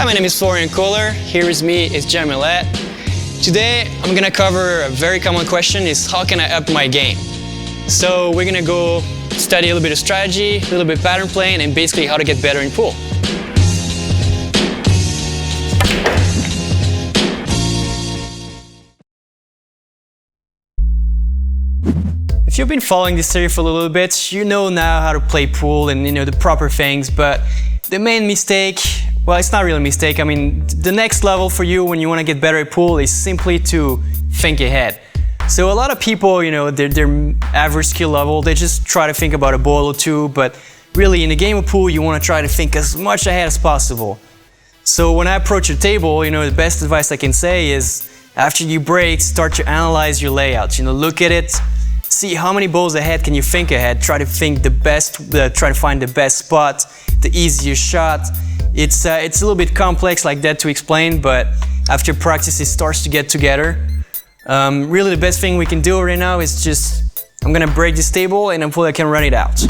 Hi, my name is Florian. Here with me is Jamillette. Today I'm gonna cover a very common question: is how can I up my game? So we're gonna go study a little bit of strategy, a little bit pattern playing, and basically how to get better in pool. If you've been following this series for a little bit, you know now how to play pool and the proper things, but the main mistake, well, it's not really a mistake. I mean, the next level for you when you want to get better at pool is simply to think ahead. So a lot of people, their average skill level, they just try to think about a ball or two, but really in a game of pool, you want to try to think as much ahead as possible. So when I approach a table, the best advice I can say is after you break, start to analyze your layouts. Look at it, see how many balls ahead can you think ahead, try to think try to find the best spot, the easiest shot. It's a little bit complex like that to explain, but after practice it starts to get together. Really the best thing we can do right now is just, I'm gonna break this table and hopefully I can run it out.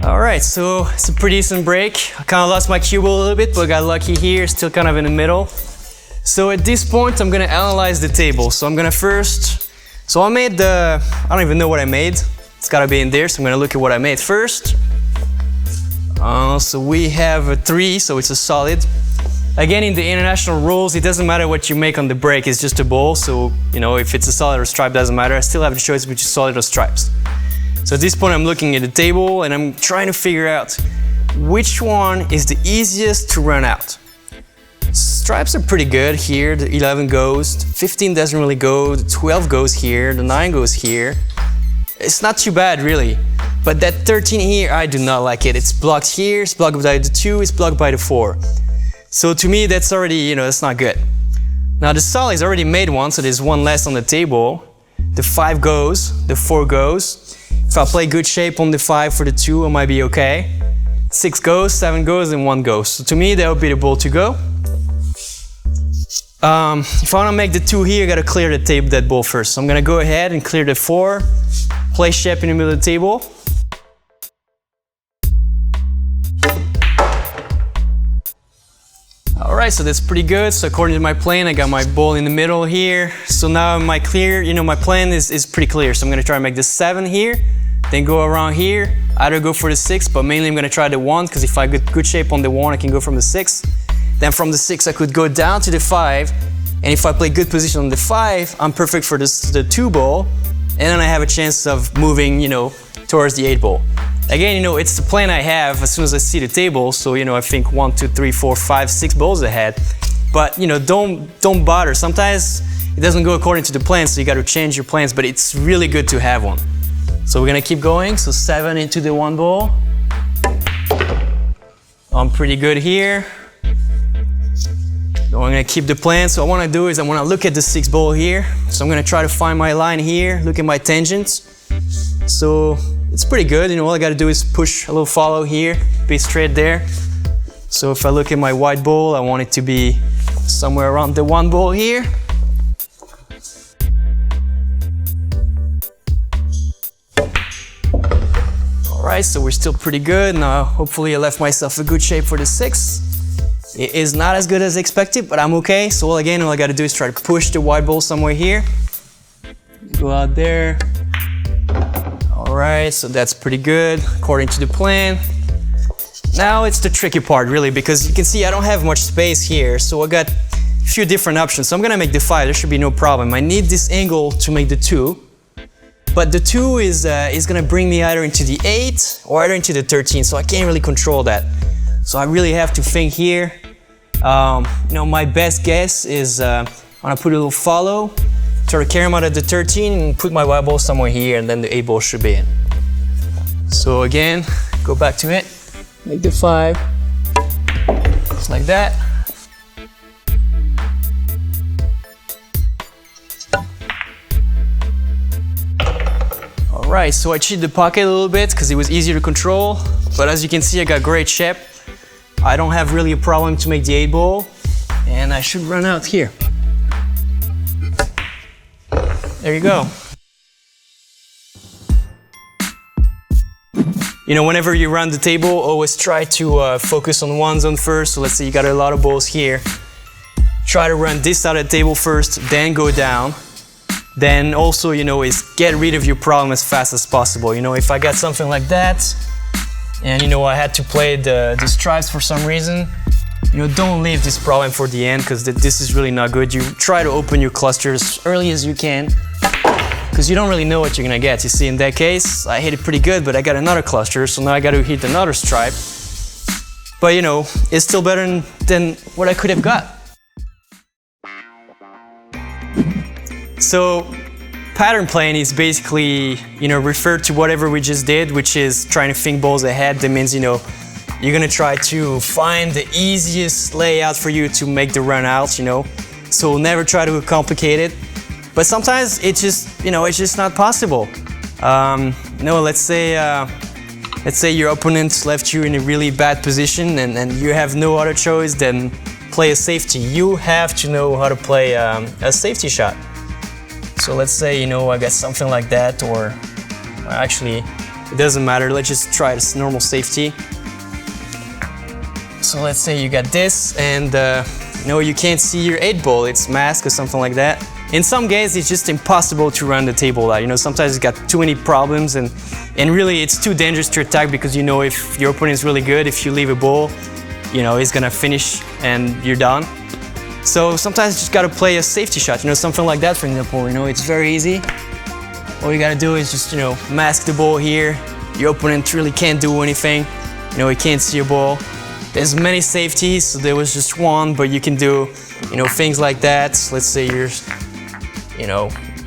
Alright, so it's a pretty decent break. I kind of lost my cue ball a little bit, but got lucky here, still kind of in the middle. So at this point I'm gonna analyze the table. So I'm gonna I made I don't even know what I made. It's gotta be in there, so I'm gonna look at what I made first. So we have a 3, so it's a solid. Again, in the international rules, it doesn't matter what you make on the break, it's just a ball. So, if it's a solid or stripe, doesn't matter. I still have the choice between solid or stripes. So at this point, I'm looking at the table and I'm trying to figure out which one is the easiest to run out. Stripes are pretty good here. The 11 goes, 15 doesn't really go, the 12 goes here, the 9 goes here. It's not too bad, really. But that 13 here, I do not like it. It's blocked here, it's blocked by the 2, it's blocked by the 4. So to me, that's already, that's not good. Now the solid's already made one, so there's one less on the table. The 5 goes, the 4 goes. If I play good shape on the 5 for the 2, I might be okay. 6 goes, 7 goes, and 1 goes. So to me, that would be the ball to go. If I want to make the 2 here, I got to clear that ball first. So I'm going to go ahead and clear the 4, play shape in the middle of the table. Alright, so that's pretty good. So according to my plan, I got my ball in the middle here. So now my plan is pretty clear. So I'm going to try to make the 7 here, then go around here, either go for the 6, but mainly I'm going to try the 1, because if I get good shape on the 1, I can go from the 6. Then from the 6, I could go down to the 5, and if I play good position on the 5, I'm perfect for the 2 ball, and then I have a chance of moving, towards the 8 ball. Again, it's the plan I have as soon as I see the table, so, I think 1, 2, 3, 4, 5, 6 balls ahead. But, don't bother. Sometimes it doesn't go according to the plan, so you got to change your plans, but it's really good to have one. So we're gonna keep going. So 7 into the 1 ball. I'm pretty good here. So I'm gonna keep the plan. So what I want to do is I want to look at the 6 ball here. So I'm gonna try to find my line here, look at my tangents. So it's pretty good. All I gotta do is push a little follow here, be straight there. So if I look at my white ball, I want it to be somewhere around the 1 ball here. Alright, so we're still pretty good. Now hopefully I left myself a good shape for the 6. It is not as good as expected, but I'm okay. So again, all I gotta do is try to push the white ball somewhere here. Go out there. Alright, so that's pretty good, according to the plan. Now it's the tricky part, really, because you can see I don't have much space here, so I got a few different options. So I'm gonna make the 5, there should be no problem. I need this angle to make the 2, but the 2 is gonna bring me either into the 8 or either into the 13, so I can't really control that. So I really have to think here. My best guess is I'm gonna put a little follow, try to carry him out of the 13 and put my white ball somewhere here, and then the 8 ball should be in. So again, go back to it, make the 5, just like that. Alright, so I cheated the pocket a little bit because it was easier to control, but as you can see I got great shape. I don't have really a problem to make the 8 ball, and I should run out here. There you go. You know, whenever you run the table, always try to focus on one zone first. So let's say you got a lot of balls here. Try to run this side of the table first, then go down. Then also, you know, is get rid of your problem as fast as possible. You know, if I got something like that, and you know, I had to play the stripes for some reason, you know, don't leave this problem for the end, because this is really not good. You try to open your cluster as early as you can, because you don't really know what you're gonna get. You see, in that case, I hit it pretty good, but I got another cluster, so now I gotta hit another stripe. But you know, it's still better than what I could have got. So, pattern playing is basically, you know, refer to whatever we just did, which is trying to think balls ahead. That means, you know, you're gonna try to find the easiest layout for you to make the run out, you know. So never try to complicate it. But sometimes it's just, you know, it's just not possible. You know, let's say your opponent left you in a really bad position and you have no other choice than play a safety. You have to know how to play a safety shot. So let's say, you know, I got something like that, or actually, it doesn't matter. Let's just try this normal safety. So let's say you got this, and you know, you can't see your 8-ball. It's masked or something like that. In some games, it's just impossible to run the table out. You know, sometimes it's got too many problems, and really, it's too dangerous to attack, because you know, if your opponent is really good, if you leave a ball, you know, he's gonna finish and you're done. So sometimes you just gotta play a safety shot, you know, something like that, for example. You know, it's very easy. All you gotta do is just, you know, mask the ball here. Your opponent really can't do anything. You know, he can't see your ball. There's many safeties, so there was just one, but you can do, you know, things like that. Let's say your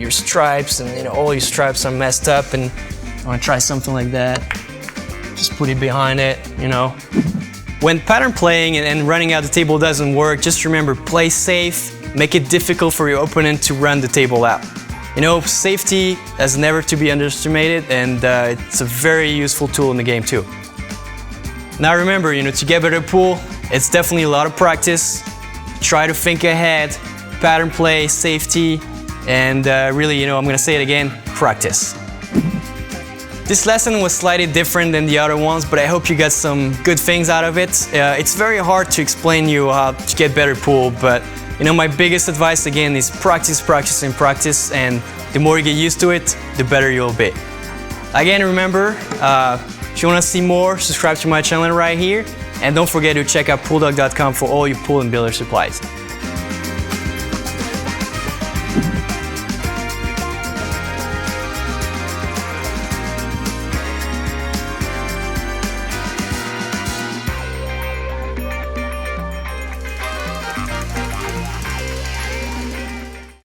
stripes, and you know, all your stripes are messed up, and I wanna try something like that. Just put it behind it, you know. When pattern playing and running out the table doesn't work, just remember, play safe, make it difficult for your opponent to run the table out. You know, safety has never to be underestimated, and it's a very useful tool in the game too. Now remember, you know, to get better at pool, it's definitely a lot of practice. Try to think ahead, pattern play, safety, and really, you know, I'm gonna say it again, practice. This lesson was slightly different than the other ones, but I hope you got some good things out of it. It's very hard to explain you how to get better at pool, but you know, my biggest advice again is practice, practice, and practice, and the more you get used to it, the better you'll be. Again, remember, if you want to see more, subscribe to my channel right here, and don't forget to check out pooldog.com for all your pool and billiard supplies.